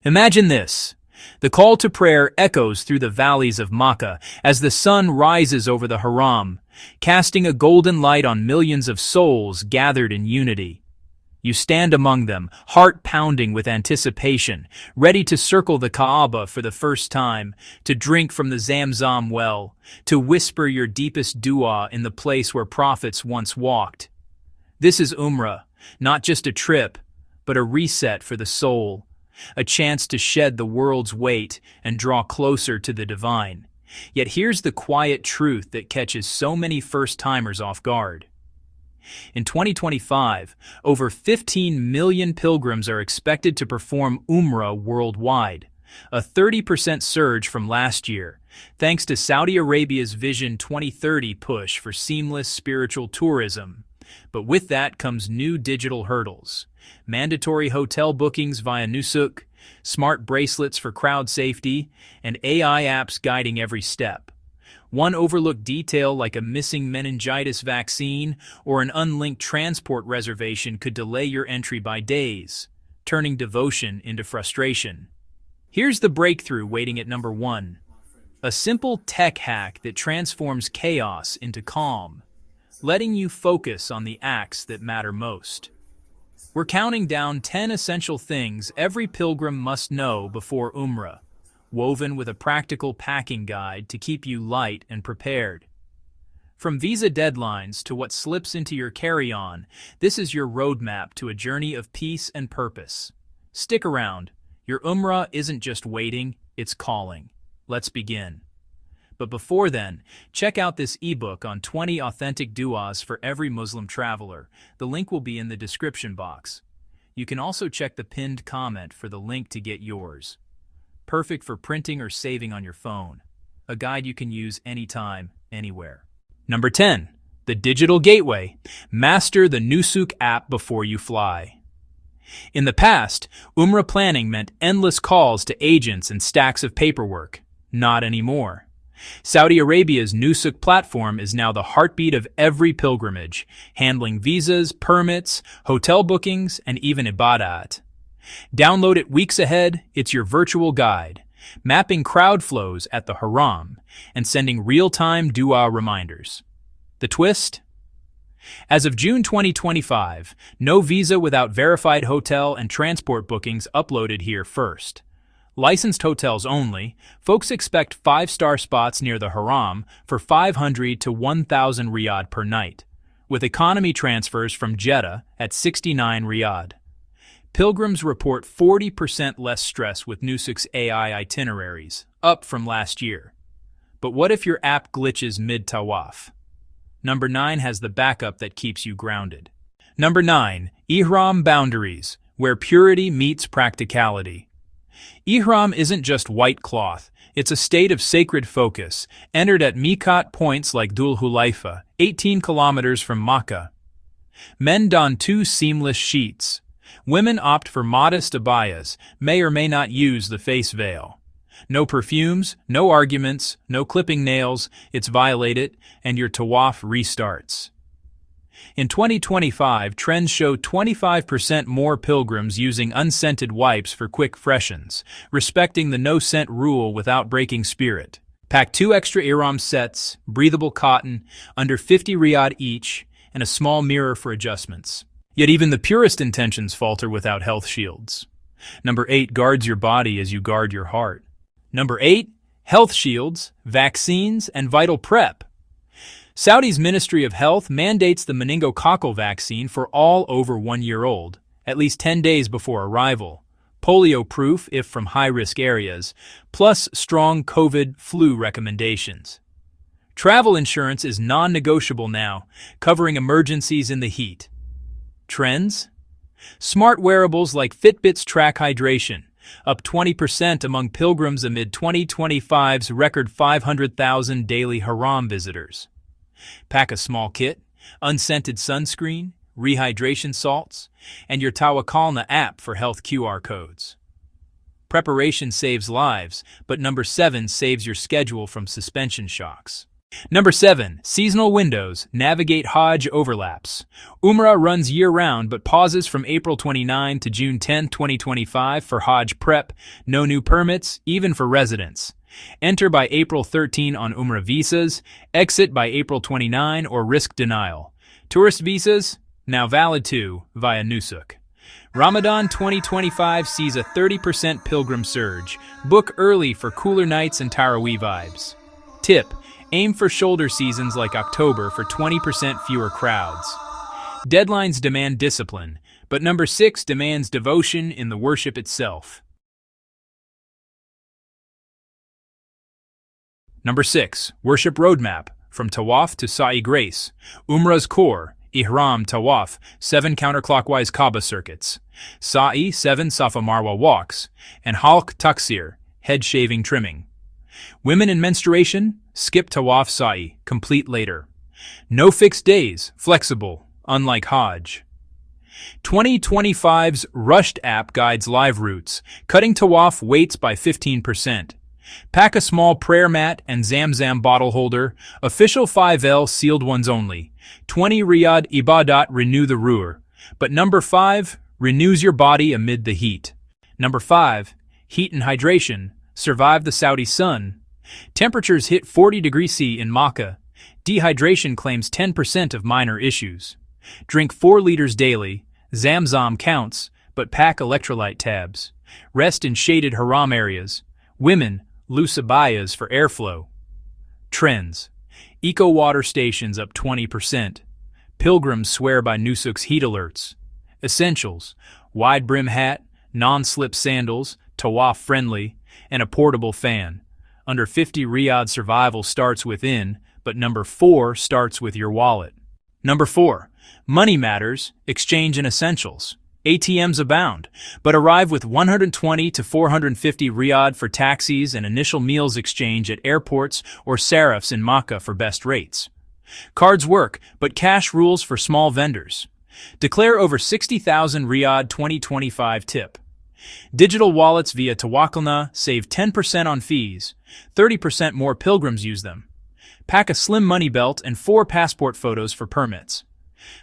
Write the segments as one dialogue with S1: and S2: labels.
S1: Imagine this. The call to prayer echoes through the valleys of Makkah as the sun rises over the Haram, casting a golden light on millions of souls gathered in unity. You stand among them, heart pounding with anticipation, ready to circle the Kaaba for the first time, to drink from the Zamzam well, to whisper your deepest dua in the place where prophets once walked. This is Umrah, not just a trip, but a reset for the soul, a chance to shed the world's weight and draw closer to the divine. Yet here's the quiet truth that catches so many first-timers off guard. In 2025, over 15 million pilgrims are expected to perform Umrah worldwide, a 30% surge from last year, thanks to Saudi Arabia's Vision 2030 push for seamless spiritual tourism. But with that comes new digital hurdles: mandatory hotel bookings via Nusuk, smart bracelets for crowd safety, and AI apps guiding every step. One overlooked detail like a missing meningitis vaccine or an unlinked transport reservation could delay your entry by days, turning devotion into frustration. Here's the breakthrough waiting at number 1. A simple tech hack that transforms chaos into calm, letting you focus on the acts that matter most. We're counting down 10 essential things every pilgrim must know before Umrah, woven with a practical packing guide to keep you light and prepared. From visa deadlines to what slips into your carry-on, this is your roadmap to a journey of peace and purpose. Stick around. Your Umrah isn't just waiting, it's calling. Let's begin. But before then, check out this ebook on 20 authentic du'as for every Muslim traveler. The link will be in the description box. You can also check the pinned comment for the link to get yours. Perfect for printing or saving on your phone. A guide you can use anytime, anywhere. Number 10. The Digital Gateway. Master the Nusuk app before you fly. In the past, Umrah planning meant endless calls to agents and stacks of paperwork. Not anymore. Saudi Arabia's Nusuk platform is now the heartbeat of every pilgrimage, handling visas, permits, hotel bookings, and even ibadat. Download it weeks ahead. It's your virtual guide, mapping crowd flows at the Haram and sending real-time dua reminders. The twist? As of June 2025, no visa without verified hotel and transport bookings uploaded here first. Licensed hotels only, folks expect 5-star spots near the Haram for 500 to 1,000 riyad per night, with economy transfers from Jeddah at 69 riyad. Pilgrims report 40% less stress with Nusuk's AI itineraries, up from last year. But what if your app glitches mid-tawaf? Number 9 has the backup that keeps you grounded. Number 9. Ihram Boundaries, where purity meets practicality. Ihram isn't just white cloth, it's a state of sacred focus, entered at miqat points like Dhul Hulaifa, 18 kilometers from Makkah. Men don 2 seamless sheets. Women opt for modest abayas, may or may not use the face veil. No perfumes, no arguments, no clipping nails, it's violated, and your tawaf restarts. In 2025, trends show 25% more pilgrims using unscented wipes for quick freshens, respecting the no-scent rule without breaking spirit. Pack 2 extra ihram sets, breathable cotton, under 50 riyad each, and a small mirror for adjustments. Yet even the purest intentions falter without health shields. Number 8 guards your body as you guard your heart. Number 8, health shields, vaccines, and vital prep. Saudi's Ministry of Health mandates the meningococcal vaccine for all over 1 year old, at least 10 days before arrival, polio-proof if from high-risk areas, plus strong COVID flu recommendations. Travel insurance is non-negotiable now, covering emergencies in the heat. Trends? Smart wearables like Fitbits track hydration, up 20% among pilgrims amid 2025's record 500,000 daily Haram visitors. Pack a small kit, unscented sunscreen, rehydration salts, and your Tawakkalna app for health QR codes. Preparation saves lives, but number 7 saves your schedule from suspension shocks. Number 7. Seasonal windows. Navigate Hajj overlaps. Umrah runs year-round but pauses from April 29 to June 10, 2025 for Hajj prep. No new permits, even for residents. Enter by April 13 on Umrah visas. Exit by April 29 or risk denial. Tourist visas, now valid too, via Nusuk. Ramadan 2025 sees a 30% pilgrim surge. Book early for cooler nights and Taraweeh vibes. Tip: aim for shoulder seasons like October for 20% fewer crowds. Deadlines demand discipline, but number 6 demands devotion in the worship itself. Number 6. Worship Roadmap. From Tawaf to Sa'i Grace. Umrah's core, Ihram Tawaf, 7 counterclockwise Kaaba circuits. Sa'i, 7 Safa Marwa walks. And Halq Taksir, head shaving trimming. Women in menstruation, skip Tawaf Sa'i, complete later. No fixed days, flexible, unlike Hajj. 2025's Rushed app guides live routes, cutting Tawaf waits by 15%. Pack a small prayer mat and Zamzam bottle holder. Official 5L sealed ones only. 20 Riyadh Ibadat renew the ruhr. But number 5 renews your body amid the heat. Number 5, heat and hydration. Survive the Saudi sun. Temperatures hit 40 degrees C in Makkah. Dehydration claims 10% of minor issues. Drink 4 liters daily. Zamzam counts, but pack electrolyte tabs. Rest in shaded haram areas. Women, loose abayas for airflow. Trends. Eco water stations up 20%. Pilgrims swear by Nusuk's heat alerts. Essentials. Wide brim hat, non-slip sandals, Tawaf friendly, and a portable fan. Under 50 Riyadh survival starts within, but number 4 starts with your wallet. Number 4. Money matters, exchange and essentials. ATMs abound, but arrive with 120 to 450 Riyadh for taxis and initial meals exchange at airports or sarifs in Makkah for best rates. Cards work, but cash rules for small vendors. Declare over 60,000 Riyadh 2025 tip. Digital wallets via Tawakkalna save 10% on fees. 30% more pilgrims use them. Pack a slim money belt and 4 passport photos for permits.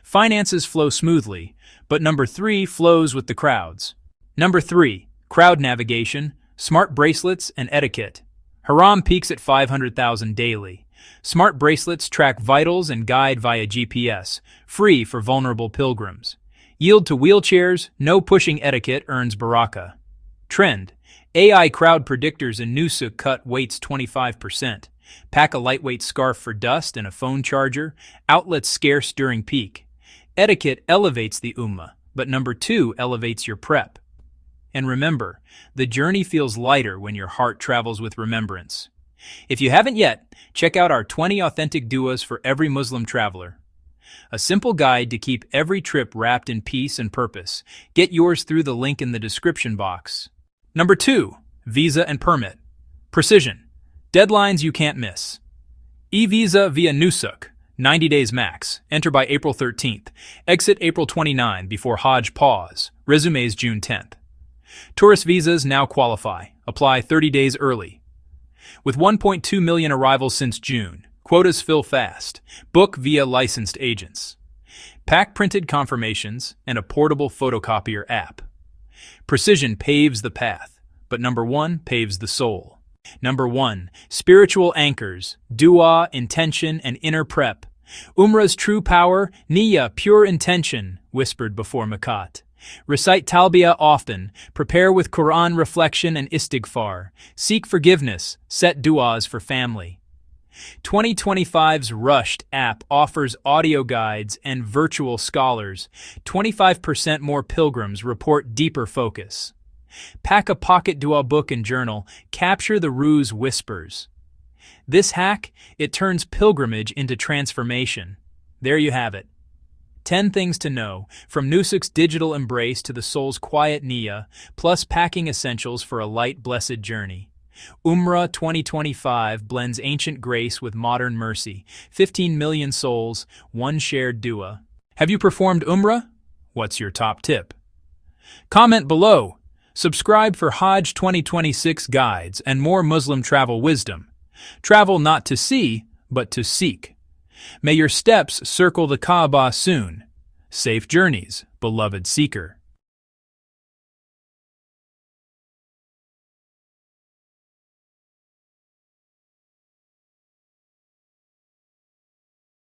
S1: Finances flow smoothly, but number 3 flows with the crowds. Number 3. Crowd navigation, smart bracelets, and etiquette. Haram peaks at 500,000 daily. Smart bracelets track vitals and guide via GPS, free for vulnerable pilgrims. Yield to wheelchairs, no pushing etiquette earns barakah. Trend. AI crowd predictors in Nusuk cut weights 25%. Pack a lightweight scarf for dust and a phone charger. Outlets scarce during peak. Etiquette elevates the ummah, but number 2 elevates your prep. And remember, the journey feels lighter when your heart travels with remembrance. If you haven't yet, check out our 20 authentic du'as for every Muslim traveler. A simple guide to keep every trip wrapped in peace and purpose. Get yours through the link in the description box. Number 2. Visa and permit. Precision. Deadlines you can't miss. E-visa via Nusuk. 90 days max. Enter by April 13th. Exit April 29 before Hajj pause. Resumes June 10th. Tourist visas now qualify. Apply 30 days early. With 1.2 million arrivals since June, quotas fill fast. Book via licensed agents. Pack printed confirmations and a portable photocopier app. Precision paves the path, but number 1 paves the soul. Number 1. Spiritual anchors, dua, intention, and inner prep. Umrah's true power, niyyah, pure intention, whispered before Miqat. Recite talbiyah often, prepare with Qur'an reflection and istighfar. Seek forgiveness, set duas for family. 2025's Rushed app offers audio guides and virtual scholars. 25% more pilgrims report deeper focus. Pack a pocket dua book and journal. Capture the ruse whispers. This hack, it turns pilgrimage into transformation. There you have it. 10 things to know, from Nusuk's digital embrace to the soul's quiet niyyah, plus packing essentials for a light, blessed journey. Umrah 2025 blends ancient grace with modern mercy. 15 million souls, 1 shared dua. Have you performed Umrah? What's your top tip? Comment below. Subscribe for Hajj 2026 guides and more Muslim travel wisdom. Travel not to see, but to seek. May your steps circle the Kaaba soon. Safe journeys, beloved seeker.